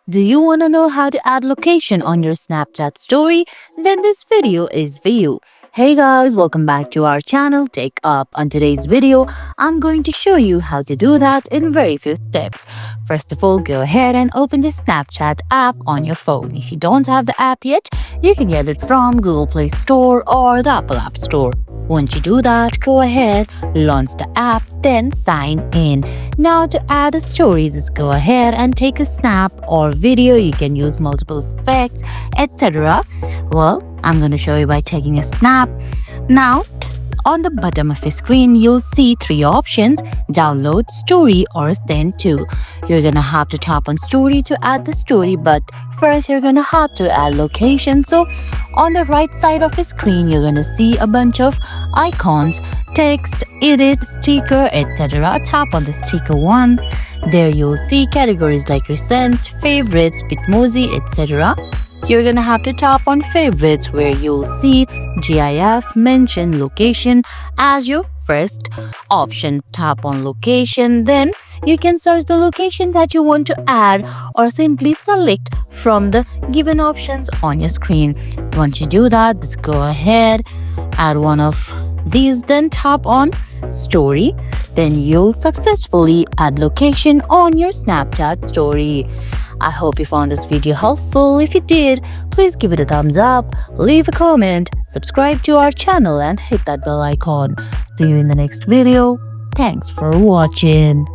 Do you want to know how to add location on your Snapchat story? Then this video is for you. Hey guys, welcome back to our channel TechUp. On today's video, I'm going to show you how to do that in very few steps. First of all, go ahead and open the Snapchat app on your phone. If you don't have the app yet, you can get it from Google Play Store or the Apple App Store. Once you do that, go ahead, launch the app, then sign in. Now to add a story, just go ahead and take a snap or video. You can use multiple effects, etc. Well, I'm going to show you by taking a snap. Now, on the bottom of your screen, you'll see three options: download, story, or send to. You're going to have to tap on story to add the story, but first you're going to have to add location. So on the right side of your screen, you're going to see a bunch of icons, text, edit, sticker, etc. Tap on the sticker one. There you'll see categories like recents, favorites, Bitmoji, etc. You're gonna have to tap on favorites, where you'll see GIF, mention, location as your first option. Tap on location, then you can search the location that you want to add or simply select from the given options on your screen. Once you do that, just go ahead, add one of these, then tap on story. Then you'll successfully add location on your Snapchat story. I hope you found this video helpful. If you did, please give it a thumbs up, leave a comment, subscribe to our channel and hit that bell icon. See you in the next video. Thanks for watching.